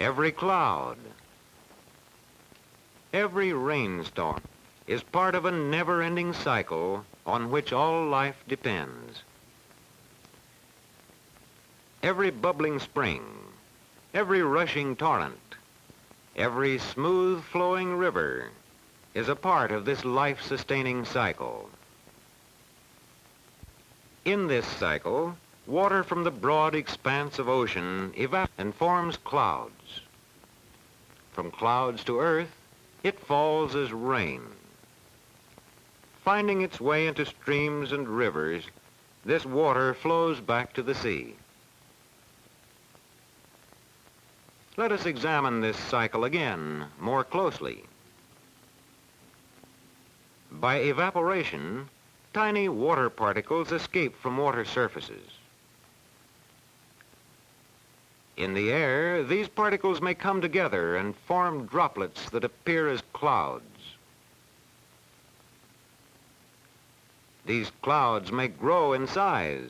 every cloud, every rainstorm is part of a never-ending cycle on which all life depends. Every bubbling spring, every rushing torrent, every smooth-flowing river is a part of this life-sustaining cycle. In this cycle, water from the broad expanse of ocean evaporates and forms clouds. From clouds to earth, it falls as rain. Finding its way into streams and rivers, this water flows back to the sea. Let us examine this cycle again more closely. By evaporation, tiny water particles escape from water surfaces. In the air, these particles may come together and form droplets that appear as clouds. These clouds may grow in size.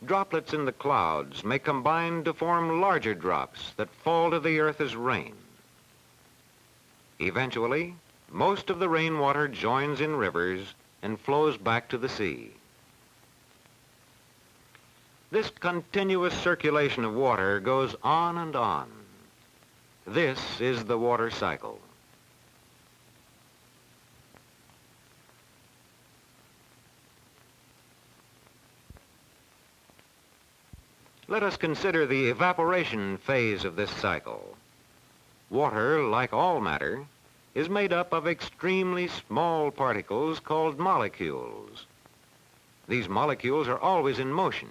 Droplets in the clouds may combine to form larger drops that fall to the earth as rain. Eventually, most of the rainwater joins in rivers and flows back to the sea. This continuous circulation of water goes on and on. This is the water cycle. Let us consider the evaporation phase of this cycle. Water, like all matter, is made up of extremely small particles called molecules. These molecules are always in motion.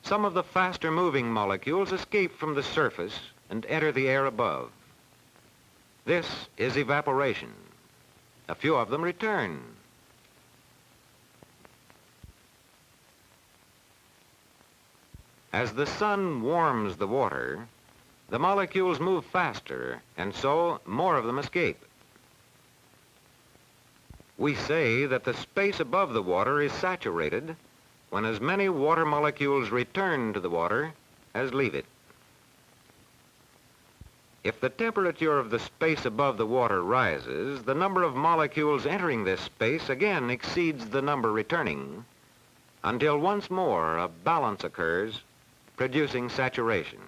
Some of the faster-moving molecules escape from the surface and enter the air above. This is evaporation. A few of them return. As the sun warms the water, the molecules move faster, and so more of them escape. We say that the space above the water is saturated when as many water molecules return to the water as leave it. If the temperature of the space above the water rises, the number of molecules entering this space again exceeds the number returning, until once more a balance occurs, producing saturation.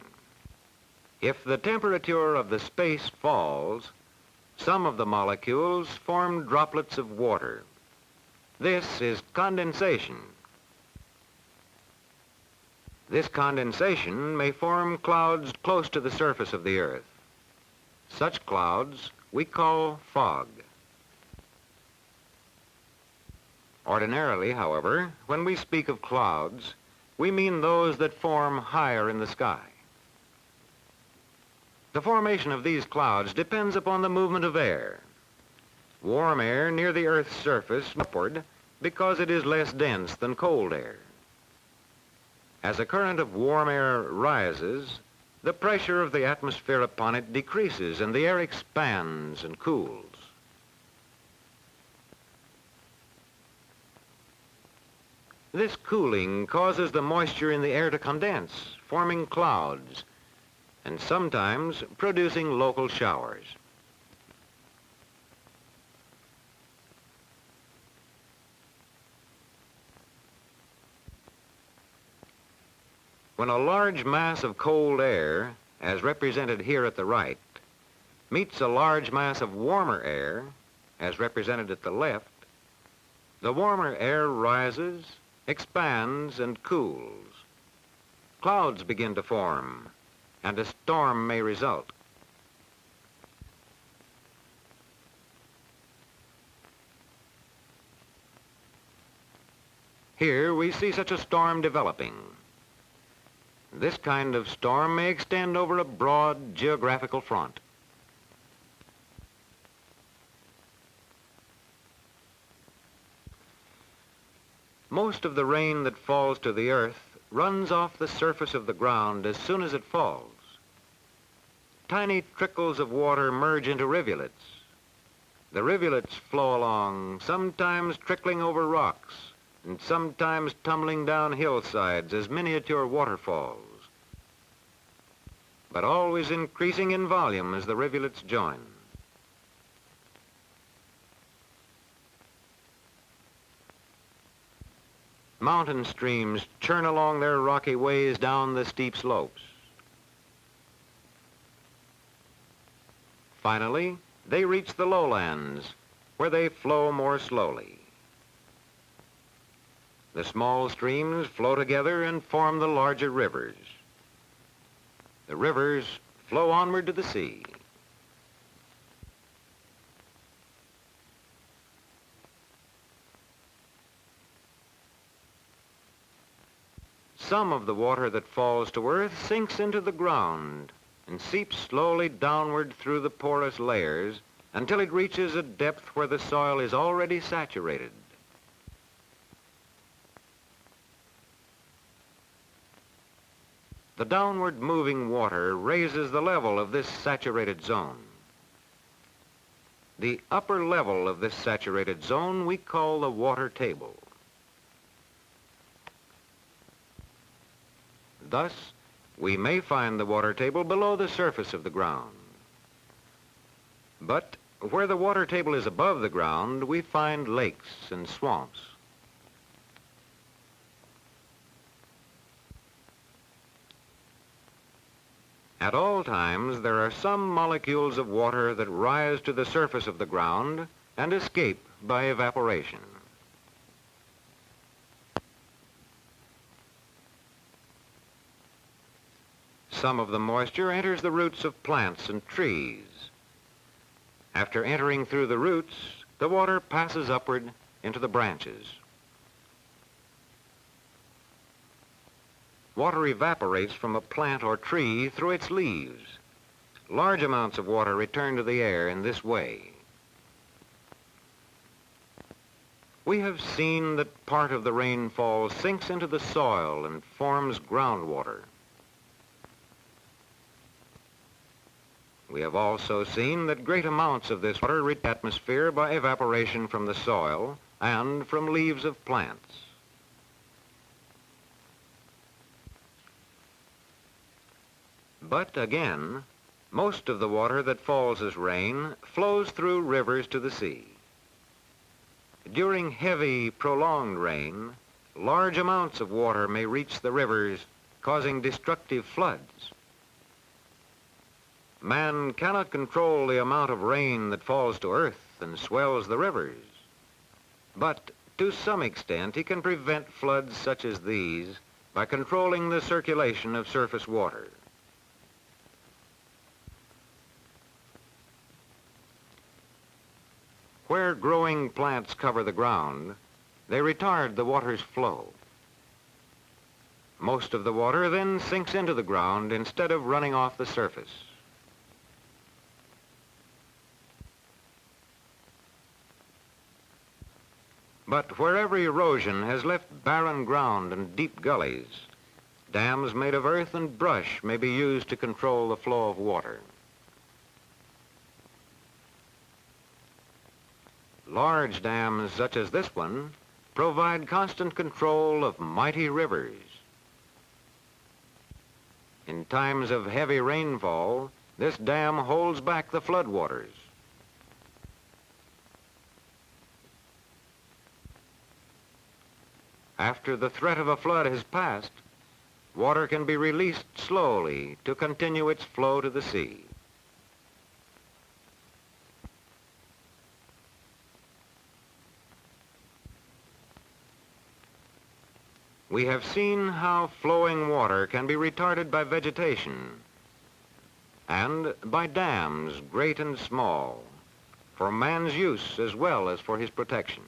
If the temperature of the space falls, some of the molecules form droplets of water. This is condensation. This condensation may form clouds close to the surface of the earth. Such clouds we call fog. Ordinarily, however, when we speak of clouds, we mean those that form higher in the sky. The formation of these clouds depends upon the movement of air. Warm air near the Earth's surface upward because it is less dense than cold air. As a current of warm air rises, the pressure of the atmosphere upon it decreases and the air expands and cools. This cooling causes the moisture in the air to condense, forming clouds, and sometimes producing local showers. When a large mass of cold air, as represented here at the right, meets a large mass of warmer air, as represented at the left, the warmer air rises, expands, and cools. Clouds begin to form, and a storm may result. Here we see such a storm developing. This kind of storm may extend over a broad geographical front. Most of the rain that falls to the earth runs off the surface of the ground as soon as it falls. Tiny trickles of water merge into rivulets. The rivulets flow along, sometimes trickling over rocks, and sometimes tumbling down hillsides as miniature waterfalls. but always increasing in volume as the rivulets join. Mountain streams churn along their rocky ways down the steep slopes. Finally, they reach the lowlands, where they flow more slowly. The small streams flow together and form the larger rivers. The rivers flow onward to the sea. Some of the water that falls to earth sinks into the ground and seeps slowly downward through the porous layers until it reaches a depth where the soil is already saturated. The downward moving water raises the level of this saturated zone. The upper level of this saturated zone we call the water table. Thus, we may find the water table below the surface of the ground. But where the water table is above the ground, we find lakes and swamps. At all times, there are some molecules of water that rise to the surface of the ground and escape by evaporation. Some of the moisture enters the roots of plants and trees. After entering through the roots, the water passes upward into the branches. Water evaporates from a plant or tree through its leaves. Large amounts of water return to the air in this way. We have seen that part of the rainfall sinks into the soil and forms groundwater. We have also seen that great amounts of this water reach the atmosphere by evaporation from the soil and from leaves of plants. But again, most of the water that falls as rain flows through rivers to the sea. During heavy, prolonged rain, large amounts of water may reach the rivers, causing destructive floods. Man cannot control the amount of rain that falls to earth and swells the rivers. But to some extent, he can prevent floods such as these by controlling the circulation of surface water. Where growing plants cover the ground, they retard the water's flow. Most of the water then sinks into the ground instead of running off the surface. But wherever erosion has left barren ground and deep gullies, dams made of earth and brush may be used to control the flow of water. Large dams such as this one provide constant control of mighty rivers. In times of heavy rainfall, this dam holds back the floodwaters. After the threat of a flood has passed, water can be released slowly to continue its flow to the sea. We have seen how flowing water can be retarded by vegetation and by dams, great and small, for man's use as well as for his protection.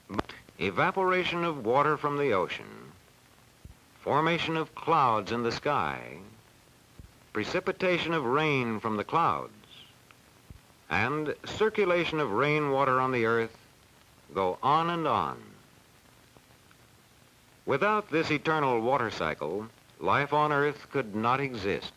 But evaporation of water from the ocean, formation of clouds in the sky, precipitation of rain from the clouds, and circulation of rainwater on the earth go on and on. Without this eternal water cycle, life on Earth could not exist.